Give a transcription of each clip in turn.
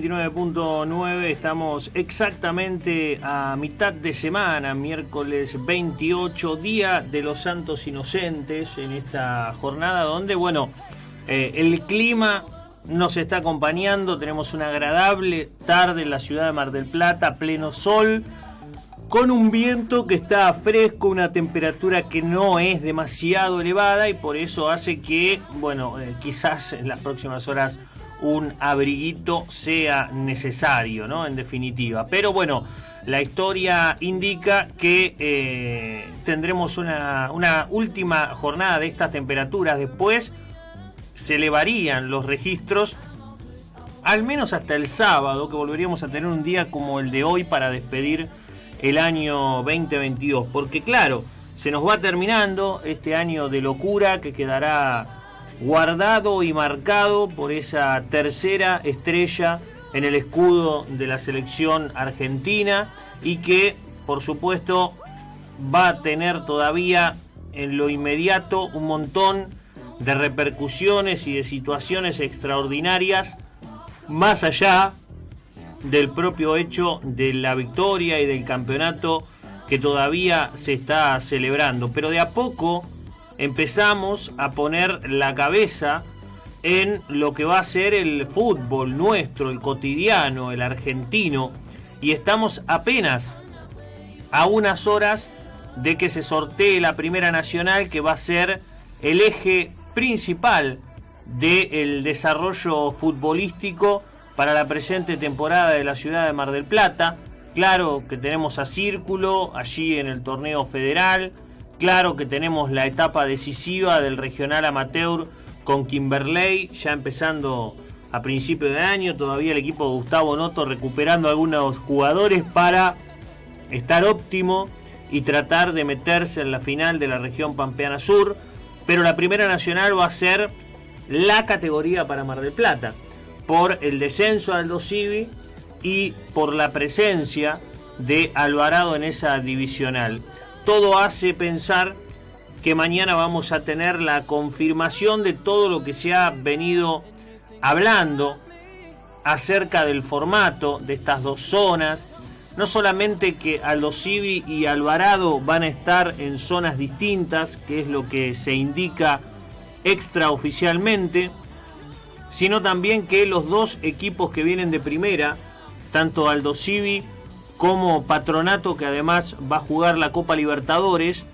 29.9, estamos exactamente a mitad de semana, miércoles 28, Día de los Santos Inocentes, en esta jornada donde, el clima nos está acompañando. Tenemos una agradable tarde en la ciudad de Mar del Plata, pleno sol, con un viento que está fresco, una temperatura que no es demasiado elevada y por eso hace que, quizás en las próximas horas un abriguito sea necesario, ¿no? En definitiva. Pero la historia indica que tendremos una última jornada de estas temperaturas. Después se elevarían los registros, al menos hasta el sábado, que volveríamos a tener un día como el de hoy para despedir el año 2022. Porque claro, se nos va terminando este año de locura que quedará guardado y marcado por esa tercera estrella en el escudo de la selección argentina y que, por supuesto, va a tener todavía en lo inmediato un montón de repercusiones y de situaciones extraordinarias más allá del propio hecho de la victoria y del campeonato que todavía se está celebrando. Pero de a poco empezamos a poner la cabeza en lo que va a ser el fútbol nuestro, el cotidiano, el argentino, y estamos apenas a unas horas de que se sortee la Primera Nacional, que va a ser el eje principal del desarrollo futbolístico para la presente temporada de la ciudad de Mar del Plata. Claro que tenemos a Círculo allí en el torneo federal. Claro que tenemos la etapa decisiva del regional amateur con Kimberley, ya empezando a principios de año. Todavía el equipo de Gustavo Noto recuperando algunos jugadores para estar óptimo y tratar de meterse en la final de la región Pampeana Sur. Pero la Primera Nacional va a ser la categoría para Mar del Plata, por el descenso al Aldo Civi y por la presencia de Alvarado en esa divisional. Todo hace pensar que mañana vamos a tener la confirmación de todo lo que se ha venido hablando acerca del formato de estas dos zonas. No solamente que Aldo Civi y Alvarado van a estar en zonas distintas, que es lo que se indica extraoficialmente, sino también que los dos equipos que vienen de primera, tanto Aldo Civi como Patronato, que además va a jugar la Copa Libertadores,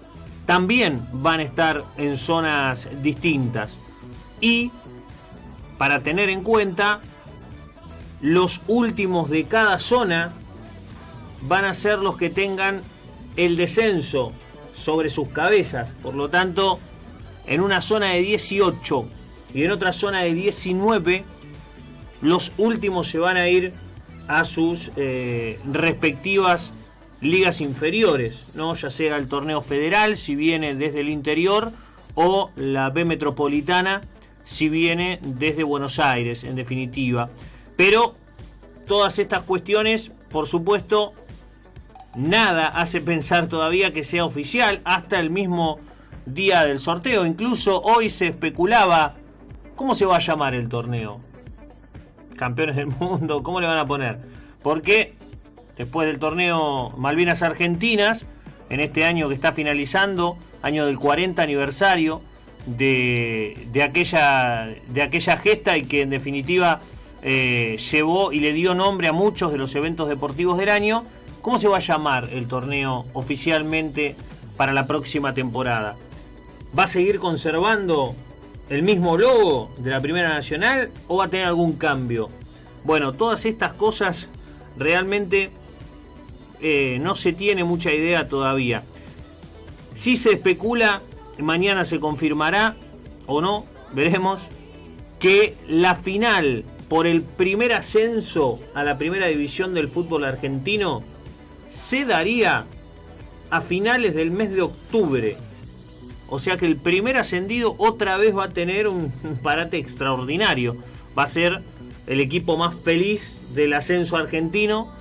también van a estar en zonas distintas. Y para tener en cuenta, los últimos de cada zona van a ser los que tengan el descenso sobre sus cabezas. Por lo tanto, en una zona de 18 y en otra zona de 19, los últimos se van a ir a sus respectivas ligas inferiores, ¿no? Ya sea el torneo federal, si viene desde el interior, o la B Metropolitana, si viene desde Buenos Aires, en definitiva. Pero todas estas cuestiones, por supuesto, nada hace pensar todavía que sea oficial hasta el mismo día del sorteo. Incluso hoy se especulaba cómo se va a llamar el torneo. Campeones del mundo, ¿cómo le van a poner? Porque después del torneo Malvinas Argentinas, en este año que está finalizando, año del 40 aniversario de aquella gesta y que en definitiva llevó y le dio nombre a muchos de los eventos deportivos del año, ¿cómo se va a llamar el torneo oficialmente para la próxima temporada? ¿Va a seguir conservando el mismo logo de la Primera Nacional o va a tener algún cambio? Bueno, todas estas cosas realmente no se tiene mucha idea todavía. Si se especula, mañana se confirmará o no, veremos, que la final por el primer ascenso a la primera división del fútbol argentino se daría a finales del mes de octubre. O sea que el primer ascendido otra vez va a tener un parate extraordinario. Va a ser el equipo más feliz del ascenso argentino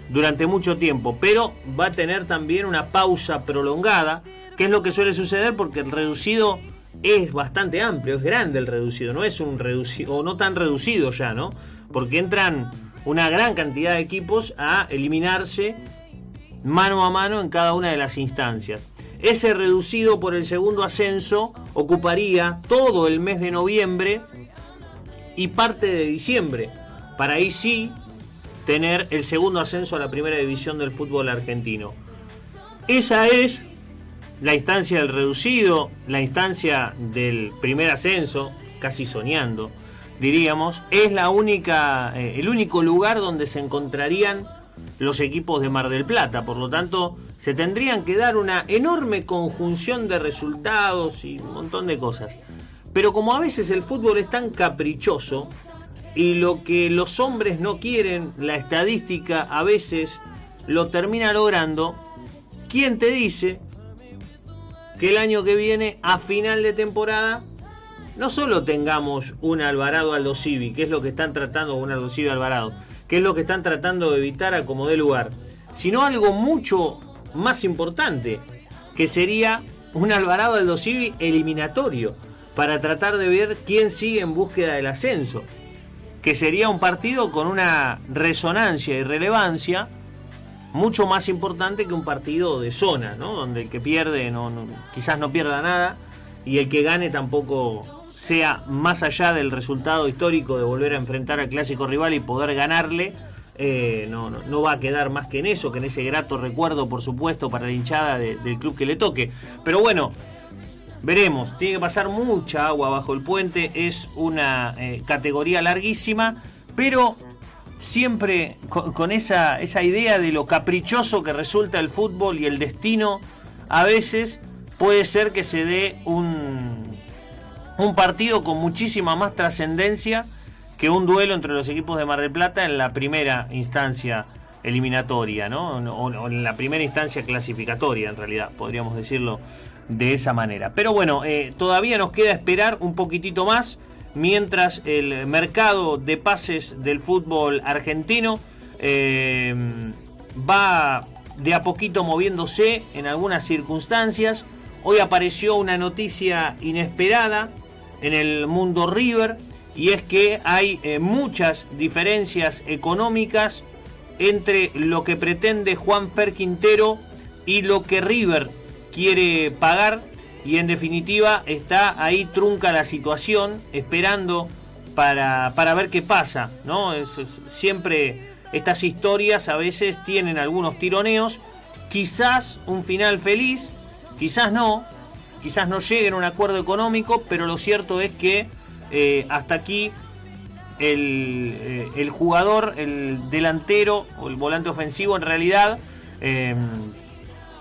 durante mucho tiempo. Pero va a tener también una pausa prolongada, que es lo que suele suceder porque el reducido es bastante amplio, es grande el reducido. No es un reducido, o no tan reducido ya, ¿no? Porque entran una gran cantidad de equipos a eliminarse mano a mano en cada una de las instancias. Ese reducido por el segundo ascenso ocuparía todo el mes de noviembre y parte de diciembre, para ahí sí tener el segundo ascenso a la primera división del fútbol argentino. Esa es la instancia del reducido, la instancia del primer ascenso, casi soñando, diríamos. Es la única, el único lugar donde se encontrarían los equipos de Mar del Plata. Por lo tanto, se tendrían que dar una enorme conjunción de resultados y un montón de cosas. Pero como a veces el fútbol es tan caprichoso y lo que los hombres no quieren, la estadística a veces lo termina logrando, ¿quién te dice que el año que viene, a final de temporada, no solo tengamos un Alvarado Aldo Civi, que es lo que están tratando, un Aldo Civi Alvarado, que es lo que están tratando de evitar a como dé lugar, sino algo mucho más importante, que sería un Alvarado Aldo Civi eliminatorio, para tratar de ver quién sigue en búsqueda del ascenso, que sería un partido con una resonancia y relevancia mucho más importante que un partido de zona, ¿no? Donde el que pierde quizás no pierda nada y el que gane tampoco sea más allá del resultado histórico de volver a enfrentar al clásico rival y poder ganarle. No va a quedar más que en eso, que en ese grato recuerdo, por supuesto, para la hinchada del club que le toque. Pero bueno, veremos, tiene que pasar mucha agua bajo el puente, es una categoría larguísima, pero siempre con esa idea de lo caprichoso que resulta el fútbol y el destino. A veces puede ser que se dé un partido con muchísima más trascendencia que un duelo entre los equipos de Mar del Plata en la primera instancia eliminatoria, ¿no? O en la primera instancia clasificatoria, en realidad, podríamos decirlo de esa manera. Pero bueno, todavía nos queda esperar un poquitito más, mientras el mercado de pases del fútbol argentino va de a poquito moviéndose en algunas circunstancias. Hoy apareció una noticia inesperada en el mundo River, y es que hay muchas diferencias económicas entre lo que pretende Juanfer Quintero y lo que River quiere pagar. Y en definitiva está ahí trunca la situación, esperando para ver qué pasa, ¿no? Siempre estas historias a veces tienen algunos tironeos, quizás un final feliz, quizás no lleguen a un acuerdo económico, pero lo cierto es que hasta aquí el jugador, el delantero o el volante ofensivo en realidad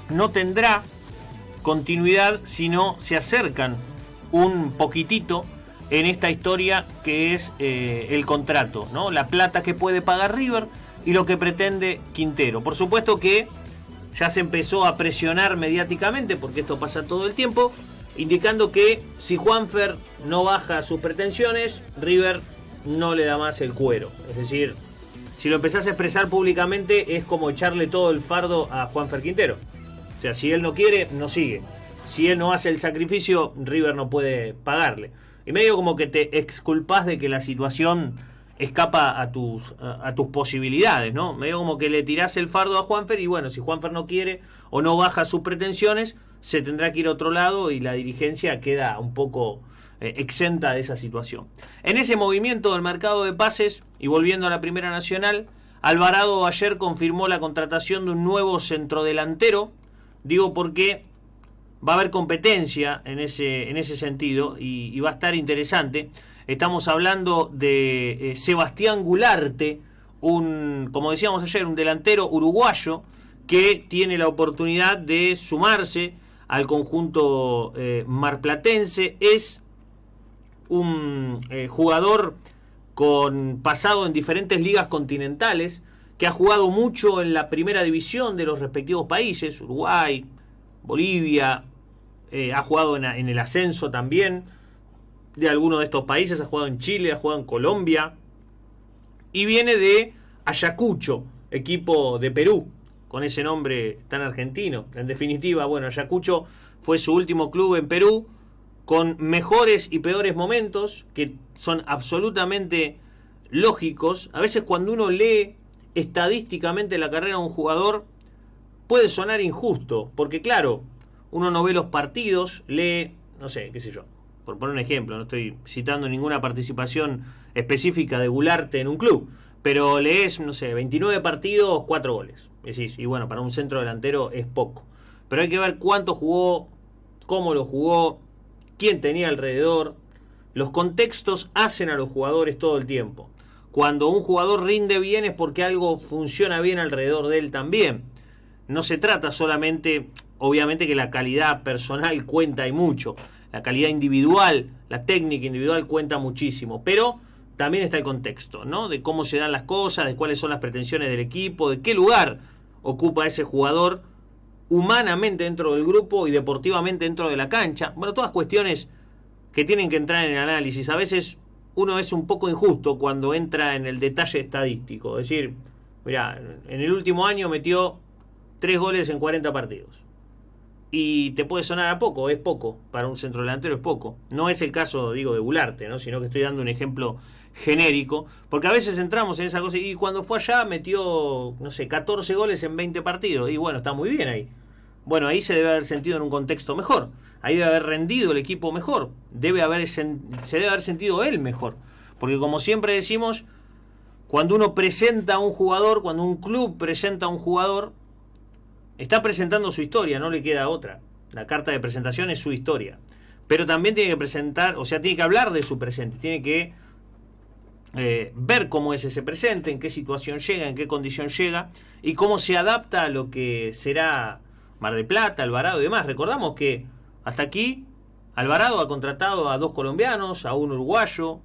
no tendrá continuidad si no se acercan un poquitito en esta historia que es el contrato, ¿no? La plata que puede pagar River y lo que pretende Quintero. Por supuesto que ya se empezó a presionar mediáticamente, porque esto pasa todo el tiempo, indicando que si Juanfer no baja sus pretensiones, River no le da más el cuero. Es decir, si lo empezás a expresar públicamente, es como echarle todo el fardo a Juanfer Quintero. O sea, si él no quiere, no sigue. Si él no hace el sacrificio, River no puede pagarle. Y medio como que te exculpás de que la situación escapa a tus posibilidades, ¿no? Medio como que le tirás el fardo a Juanfer y bueno, si Juanfer no quiere o no baja sus pretensiones, se tendrá que ir a otro lado y la dirigencia queda un poco exenta de esa situación. En ese movimiento del mercado de pases, y volviendo a la Primera Nacional, Alvarado ayer confirmó la contratación de un nuevo centrodelantero. Digo porque va a haber competencia en ese sentido y va a estar interesante. Estamos hablando de Sebastián Gularte, como decíamos ayer, un delantero uruguayo que tiene la oportunidad de sumarse al conjunto marplatense. Es un jugador con pasado en diferentes ligas continentales, que ha jugado mucho en la primera división de los respectivos países, Uruguay, Bolivia, ha jugado en el ascenso también de algunos de estos países, ha jugado en Chile, ha jugado en Colombia, y viene de Ayacucho, equipo de Perú, con ese nombre tan argentino. En definitiva, bueno, Ayacucho fue su último club en Perú, con mejores y peores momentos, que son absolutamente lógicos, a veces cuando uno lee estadísticamente la carrera de un jugador, puede sonar injusto, porque claro, uno no ve los partidos, lee, no sé, qué sé yo, por poner un ejemplo, no estoy citando ninguna participación específica de Gularte en un club, pero lees, no sé, 29 partidos, 4 goles. Decís, y bueno, para un centro delantero es poco. Pero hay que ver cuánto jugó, cómo lo jugó, quién tenía alrededor. Los contextos hacen a los jugadores todo el tiempo. Cuando un jugador rinde bien es porque algo funciona bien alrededor de él también. No se trata solamente, obviamente que la calidad personal cuenta y mucho. La calidad individual, la técnica individual cuenta muchísimo. Pero también está el contexto, ¿no? De cómo se dan las cosas, de cuáles son las pretensiones del equipo, de qué lugar ocupa ese jugador humanamente dentro del grupo y deportivamente dentro de la cancha. Bueno, todas cuestiones que tienen que entrar en el análisis. A veces uno es un poco injusto cuando entra en el detalle estadístico. Es decir, mirá, en el último año metió 3 goles en 40 partidos. Y te puede sonar a poco, es poco. Para un centrodelantero es poco. No es el caso, digo, de Gularte, ¿no? Sino que estoy dando un ejemplo genérico. Porque a veces entramos en esa cosa y cuando fue allá metió, no sé, 14 goles en 20 partidos. Y bueno, está muy bien ahí. Bueno, ahí se debe haber sentido en un contexto mejor. Ahí debe haber rendido el equipo mejor. Se debe haber sentido él mejor. Porque como siempre decimos, cuando uno presenta a un jugador, cuando un club presenta a un jugador, está presentando su historia, no le queda otra. La carta de presentación es su historia. Pero también tiene que presentar, o sea, tiene que hablar de su presente. Tiene que ver cómo es ese presente, en qué situación llega, en qué condición llega y cómo se adapta a lo que será Mar del Plata, Alvarado y demás. Recordamos que hasta aquí Alvarado ha contratado a 2 colombianos, a 1 uruguayo,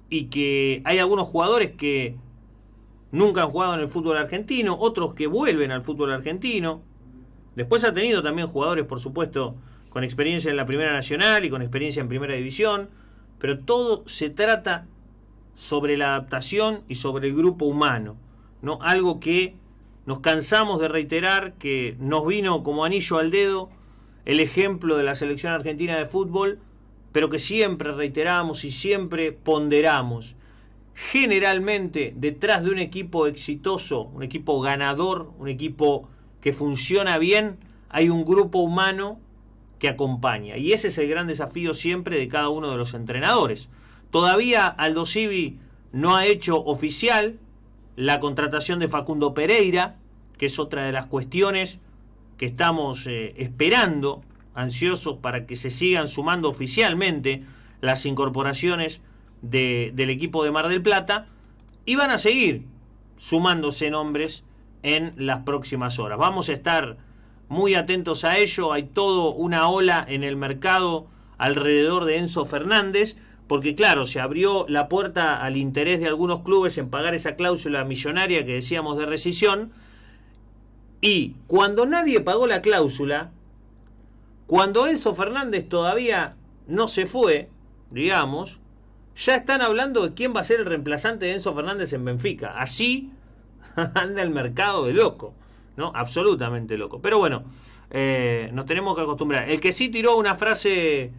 y que hay algunos jugadores que nunca han jugado en el fútbol argentino, otros que vuelven al fútbol argentino. Después ha tenido también jugadores, por supuesto, con experiencia en la Primera Nacional y con experiencia en Primera División, pero todo se trata sobre la adaptación y sobre el grupo humano, ¿no? Algo que nos cansamos de reiterar, que nos vino como anillo al dedo el ejemplo de la selección argentina de fútbol, pero que siempre reiteramos y siempre ponderamos. Generalmente, detrás de un equipo exitoso, un equipo ganador, un equipo que funciona bien, hay un grupo humano que acompaña. Y ese es el gran desafío siempre de cada uno de los entrenadores. Todavía Aldo Civi no ha hecho oficial la contratación de Facundo Pereira, que es otra de las cuestiones que estamos esperando, ansiosos para que se sigan sumando oficialmente las incorporaciones del equipo de Mar del Plata, y van a seguir sumándose nombres en las próximas horas. Vamos a estar muy atentos a ello. Hay todo una ola en el mercado alrededor de Enzo Fernández, porque claro, se abrió la puerta al interés de algunos clubes en pagar esa cláusula millonaria que decíamos de rescisión, y cuando nadie pagó la cláusula, cuando Enzo Fernández todavía no se fue, digamos, ya están hablando de quién va a ser el reemplazante de Enzo Fernández en Benfica. Así anda el mercado de loco, ¿no? Absolutamente loco. Pero bueno, nos tenemos que acostumbrar. El que sí tiró una frase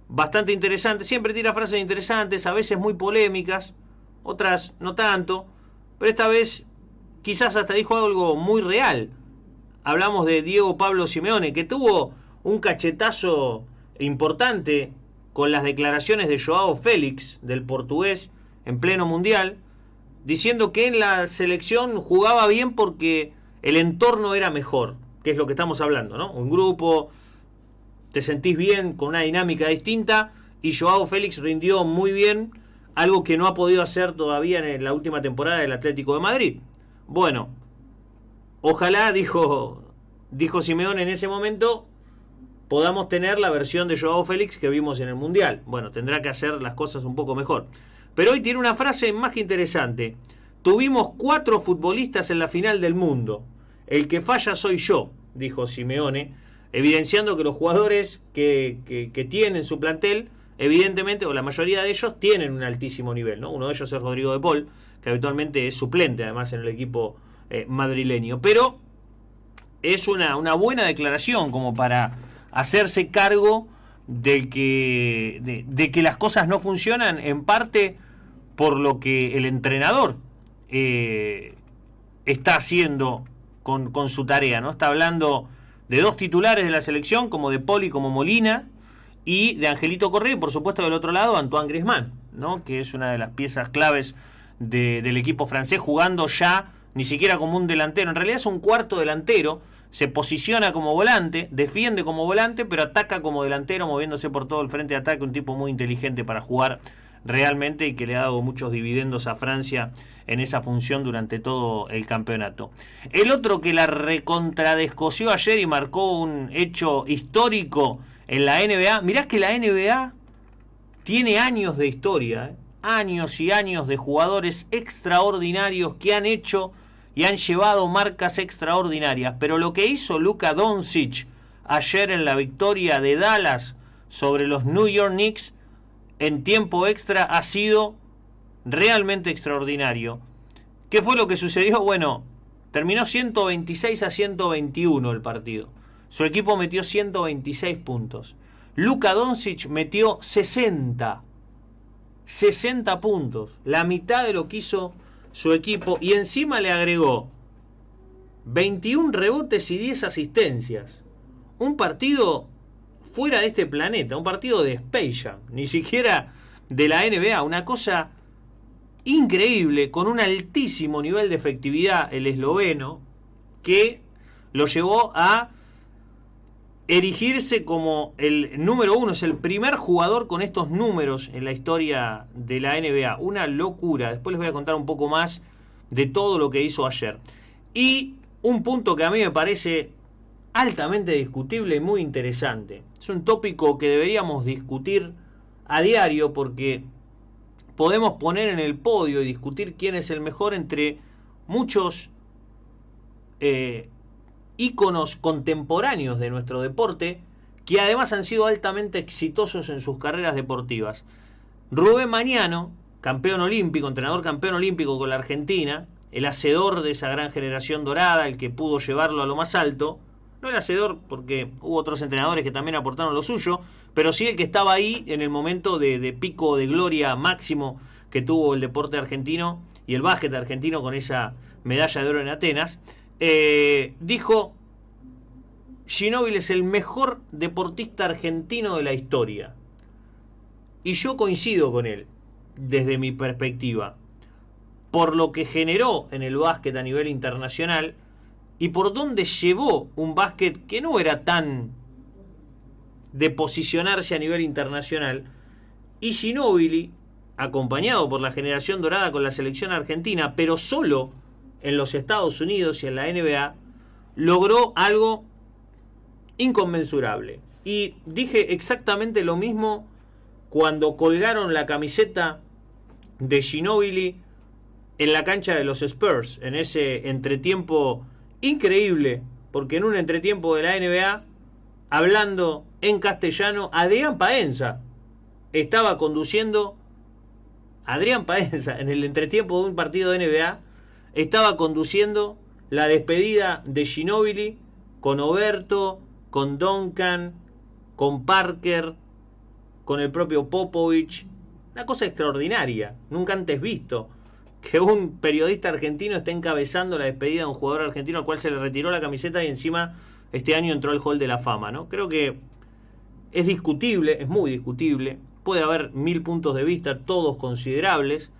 bastante interesante, siempre tira frases interesantes, a veces muy polémicas, otras no tanto, pero esta vez quizás hasta dijo algo muy real. Hablamos de Diego Pablo Simeone, que tuvo un cachetazo importante con las declaraciones de Joao Félix, del portugués, en pleno mundial, diciendo que en la selección jugaba bien porque el entorno era mejor, que es lo que estamos hablando, ¿no? Un grupo, te sentís bien con una dinámica distinta, y Joao Félix rindió muy bien, algo que no ha podido hacer todavía en la última temporada del Atlético de Madrid. Bueno, ojalá, dijo Simeone en ese momento, podamos tener la versión de Joao Félix que vimos en el Mundial. Bueno, tendrá que hacer las cosas un poco mejor. Pero hoy tiene una frase más que interesante. Tuvimos 4 futbolistas en la final del mundo. El que falla soy yo, dijo Simeone, evidenciando que los jugadores que tienen su plantel, evidentemente, o la mayoría de ellos, tienen un altísimo nivel, ¿no? Uno de ellos es Rodrigo de Paul, que habitualmente es suplente, además, en el equipo madrileño. Pero es una buena declaración como para hacerse cargo de que las cosas no funcionan, en parte por lo que el entrenador está haciendo con su tarea, ¿no? Está hablando de dos titulares de la selección, como De Paul y como Molina, y de Angelito Correa, y por supuesto del otro lado Antoine Griezmann, ¿no? Que es una de las piezas claves del equipo francés, jugando ya ni siquiera como un delantero, en realidad es un cuarto delantero, se posiciona como volante, defiende como volante, pero ataca como delantero, moviéndose por todo el frente de ataque, un tipo muy inteligente para jugar realmente y que le ha dado muchos dividendos a Francia en esa función durante todo el campeonato. El otro que la recontradescoció ayer y marcó un hecho histórico en la NBA, mirá que la NBA tiene años de historia, años y años de jugadores extraordinarios que han hecho y han llevado marcas extraordinarias, pero lo que hizo Luka Doncic ayer en la victoria de Dallas sobre los New York Knicks en tiempo extra ha sido realmente extraordinario. ¿Qué fue lo que sucedió? Bueno, terminó 126-121 el partido. Su equipo metió 126 puntos. Luka Doncic metió 60 puntos, la mitad de lo que hizo su equipo, y encima le agregó 21 rebotes y 10 asistencias. Un partido fuera de este planeta, un partido de Space Jam, ni siquiera de la NBA, una cosa increíble, con un altísimo nivel de efectividad el esloveno, que lo llevó a erigirse como el número uno, es el primer jugador con estos números en la historia de la NBA, una locura. Después les voy a contar un poco más de todo lo que hizo ayer. Y un punto que a mí me parece altamente discutible y muy interesante, es un tópico que deberíamos discutir a diario, porque podemos poner en el podio y discutir quién es el mejor entre muchos íconos contemporáneos de nuestro deporte, que además han sido altamente exitosos en sus carreras deportivas. Rubén Magnano, campeón olímpico, entrenador campeón olímpico con la Argentina, el hacedor de esa gran generación dorada, el que pudo llevarlo a lo más alto. No el hacedor, porque hubo otros entrenadores que también aportaron lo suyo, pero sí el que estaba ahí en el momento de pico de gloria máximo que tuvo el deporte argentino y el básquet argentino con esa medalla de oro en Atenas. Dijo: Ginóbili es el mejor deportista argentino de la historia. Y yo coincido con él, desde mi perspectiva, por lo que generó en el básquet a nivel internacional y por donde llevó un básquet que no era tan de posicionarse a nivel internacional. Y Ginóbili, acompañado por la generación dorada con la selección argentina, pero solo en los Estados Unidos y en la NBA, logró algo inconmensurable. Y dije exactamente lo mismo cuando colgaron la camiseta de Ginóbili en la cancha de los Spurs, en ese entretiempo increíble, porque en un entretiempo de la NBA, hablando en castellano, Adrián Paenza estaba conduciendo. Adrián Paenza, en el entretiempo de un partido de NBA, estaba conduciendo la despedida de Ginóbili con Oberto, con Duncan, con Parker, con el propio Popovich. Una cosa extraordinaria, nunca antes visto, que un periodista argentino esté encabezando la despedida de un jugador argentino al cual se le retiró la camiseta y encima este año entró al Hall de la Fama, ¿no? Creo que es discutible, es muy discutible. Puede haber 1000 puntos de vista, todos considerables,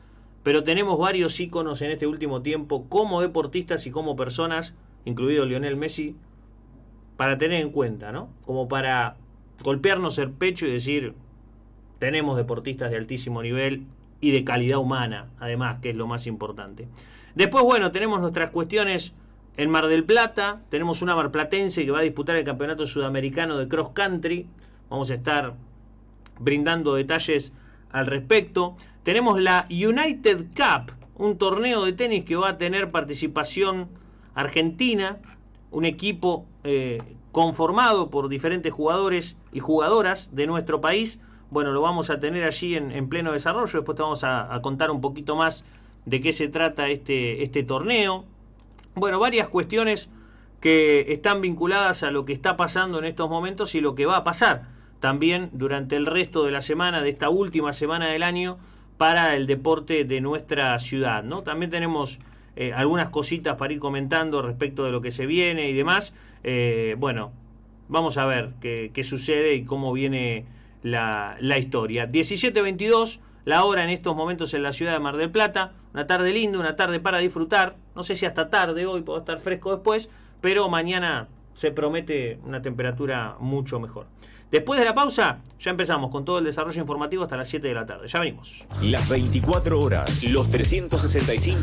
pero tenemos varios íconos en este último tiempo como deportistas y como personas, incluido Lionel Messi, para tener en cuenta, ¿no? Como para golpearnos el pecho y decir: tenemos deportistas de altísimo nivel y de calidad humana, además, que es lo más importante. Después, bueno, tenemos nuestras cuestiones en Mar del Plata. Tenemos una marplatense que va a disputar el campeonato sudamericano de cross country. Vamos a estar brindando detalles al respecto. Tenemos la United Cup, un torneo de tenis que va a tener participación argentina, un equipo conformado por diferentes jugadores y jugadoras de nuestro país. Bueno, lo vamos a tener allí en pleno desarrollo. Después te vamos a contar un poquito más de qué se trata este torneo. Bueno, varias cuestiones que están vinculadas a lo que está pasando en estos momentos y lo que va a pasar también durante el resto de la semana, de esta última semana del año, para el deporte de nuestra ciudad, ¿no? También tenemos algunas cositas para ir comentando respecto de lo que se viene y demás. Bueno, vamos a ver qué sucede y cómo viene la historia. 17:22 la hora en estos momentos en la ciudad de Mar del Plata. Una tarde linda, una tarde para disfrutar. No sé si hasta tarde hoy, puede estar fresco después, pero mañana se promete una temperatura mucho mejor. Después de la pausa, ya empezamos con todo el desarrollo informativo hasta las 7 de la tarde. Ya venimos. Las 24 horas, los 365